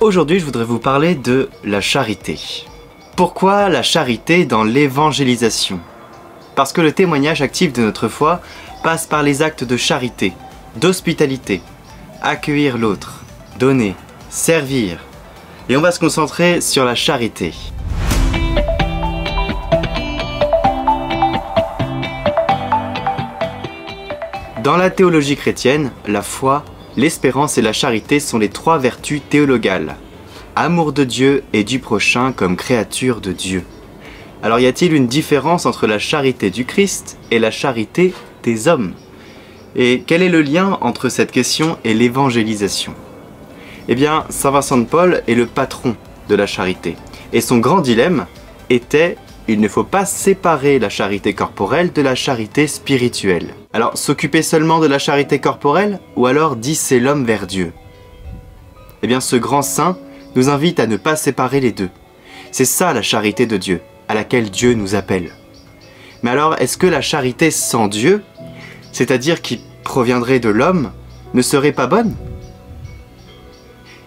Aujourd'hui, je voudrais vous parler de la charité. Pourquoi la charité dans l'évangélisation? Parce que le témoignage actif de notre foi passe par les actes de charité, d'hospitalité, accueillir l'autre, donner, servir. Et on va se concentrer sur la charité. Dans la théologie chrétienne, la foi, l'espérance et la charité sont les trois vertus théologales. Amour de Dieu et du prochain comme créature de Dieu. Alors y a-t-il une différence entre la charité du Christ et la charité des hommes? Et quel est le lien entre cette question et l'évangélisation? Eh bien, Saint Vincent de Paul est le patron de la charité. Et son grand dilemme était: il ne faut pas séparer la charité corporelle de la charité spirituelle. Alors, s'occuper seulement de la charité corporelle ou alors disser l'homme vers Dieu? Eh bien, ce grand saint nous invite à ne pas séparer les deux. C'est ça la charité de Dieu, à laquelle Dieu nous appelle. Mais alors, est-ce que la charité sans Dieu, c'est-à-dire qui proviendrait de l'homme, ne serait pas bonne?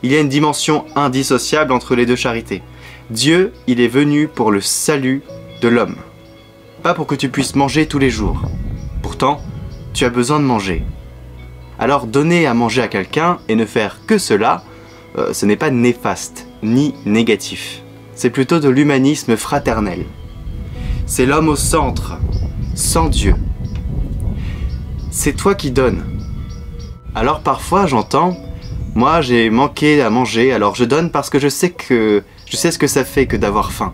Il y a une dimension indissociable entre les deux charités. Dieu, il est venu pour le salut de l'homme. Pas pour que tu puisses manger tous les jours. Pourtant, tu as besoin de manger. Alors donner à manger à quelqu'un et ne faire que cela, ce n'est pas néfaste, ni négatif. C'est plutôt de l'humanisme fraternel. C'est l'homme au centre, sans Dieu. C'est toi qui donnes. Alors parfois j'entends: moi j'ai manqué à manger, alors je donne parce que je sais ce que ça fait que d'avoir faim.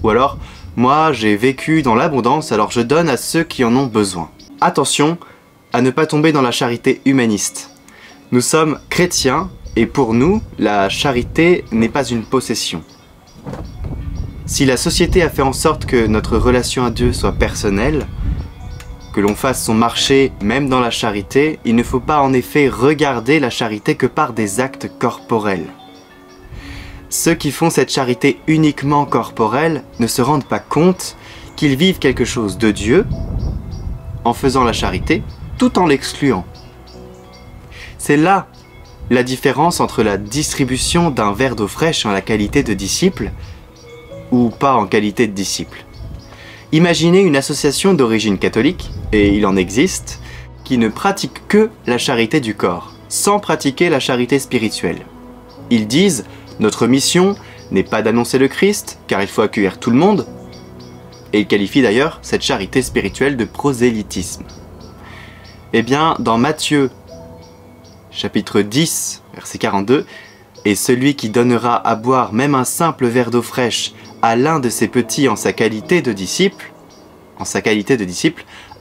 Ou alors, moi j'ai vécu dans l'abondance, alors je donne à ceux qui en ont besoin. Attention à ne pas tomber dans la charité humaniste. Nous sommes chrétiens et pour nous, la charité n'est pas une possession. Si la société a fait en sorte que notre relation à Dieu soit personnelle, que l'on fasse son marché même dans la charité, il ne faut pas en effet regarder la charité que par des actes corporels. Ceux qui font cette charité uniquement corporelle ne se rendent pas compte qu'ils vivent quelque chose de Dieu en faisant la charité tout en l'excluant. C'est là la différence entre la distribution d'un verre d'eau fraîche en la qualité de disciple ou pas en qualité de disciple. Imaginez une association d'origine catholique, et il en existe, qui ne pratique que la charité du corps, sans pratiquer la charité spirituelle. Ils disent: notre mission n'est pas d'annoncer le Christ, car il faut accueillir tout le monde, et ils qualifient d'ailleurs cette charité spirituelle de prosélytisme. Eh bien, dans Matthieu, chapitre 10, verset 42, « Et celui qui donnera à boire même un simple verre d'eau fraîche à l'un de ses petits en sa qualité de disciple,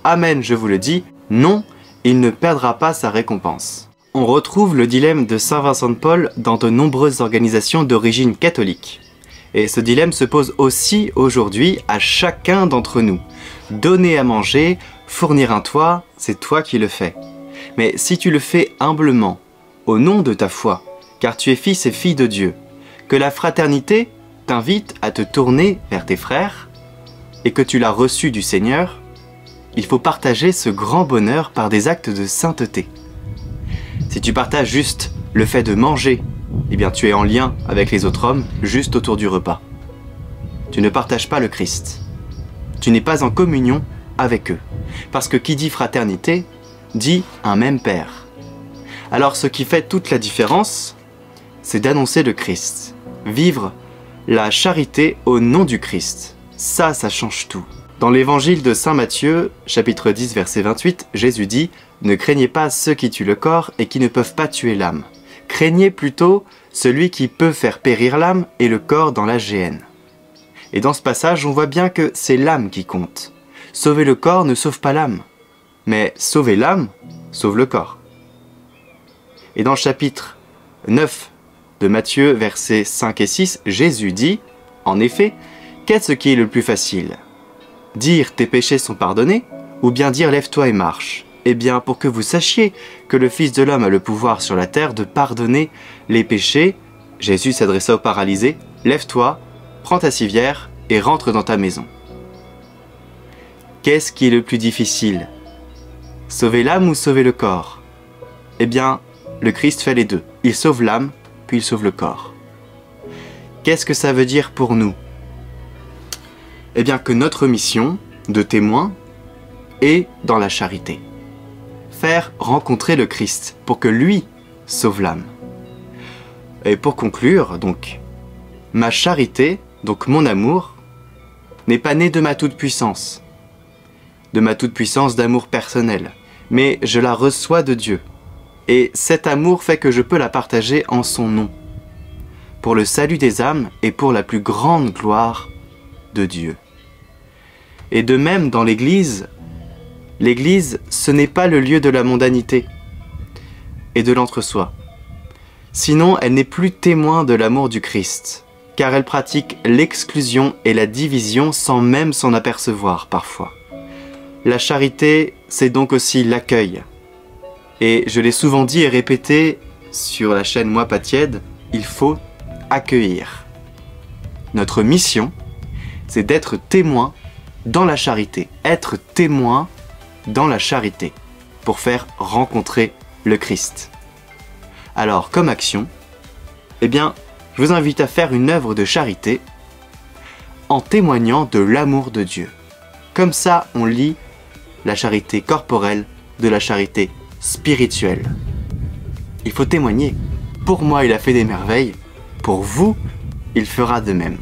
amen, je vous le dis, non, il ne perdra pas sa récompense. » On retrouve le dilemme de Saint Vincent de Paul dans de nombreuses organisations d'origine catholique. Et ce dilemme se pose aussi aujourd'hui à chacun d'entre nous. Donner à manger, fournir un toit, c'est toi qui le fais. Mais si tu le fais humblement, au nom de ta foi, car tu es fils et fille de Dieu, que la fraternité t'invite à te tourner vers tes frères, et que tu l'as reçu du Seigneur, il faut partager ce grand bonheur par des actes de sainteté. Si tu partages juste le fait de manger, eh bien tu es en lien avec les autres hommes juste autour du repas. Tu ne partages pas le Christ. Tu n'es pas en communion avec eux. Parce que qui dit fraternité, dit un même Père. Alors ce qui fait toute la différence, c'est d'annoncer le Christ. Vivre la charité au nom du Christ. Ça change tout. Dans l'évangile de Saint Matthieu, chapitre 10, verset 28, Jésus dit: « Ne craignez pas ceux qui tuent le corps et qui ne peuvent pas tuer l'âme. Craignez plutôt celui qui peut faire périr l'âme et le corps dans la géhenne. » Et dans ce passage, on voit bien que c'est l'âme qui compte. Sauver le corps ne sauve pas l'âme, mais sauver l'âme sauve le corps. Et dans le chapitre 9 de Matthieu, versets 5 et 6, Jésus dit: « En effet, qu'est-ce qui est le plus facile? Dire tes péchés sont pardonnés, ou bien dire lève-toi et marche? Eh bien, pour que vous sachiez que le Fils de l'homme a le pouvoir sur la terre de pardonner les péchés, Jésus s'adressa au paralysé: lève-toi, prends ta civière et rentre dans ta maison. » Qu'est-ce qui est le plus difficile? Sauver l'âme ou sauver le corps? Eh bien, le Christ fait les deux. Il sauve l'âme, puis il sauve le corps. Qu'est-ce que ça veut dire pour nous? Eh bien que notre mission de témoin est dans la charité. Faire rencontrer le Christ pour que lui sauve l'âme. Et pour conclure, donc, ma charité, donc mon amour, n'est pas né de ma toute-puissance, d'amour personnel, mais je la reçois de Dieu. Et cet amour fait que je peux la partager en son nom, pour le salut des âmes et pour la plus grande gloire de Dieu. Et de même dans l'Église, l'Église, ce n'est pas le lieu de la mondanité et de l'entre-soi. Sinon, elle n'est plus témoin de l'amour du Christ, car elle pratique l'exclusion et la division sans même s'en apercevoir parfois. La charité, c'est donc aussi l'accueil. Et je l'ai souvent dit et répété sur la chaîne Moi Pas Tiède, il faut accueillir. Notre mission, c'est d'être témoin dans la charité. Être témoin dans la charité, pour faire rencontrer le Christ. Alors, comme action, eh bien, je vous invite à faire une œuvre de charité en témoignant de l'amour de Dieu. Comme ça, on lie la charité corporelle de la charité spirituelle. Il faut témoigner. Pour moi, il a fait des merveilles. Pour vous, il fera de même.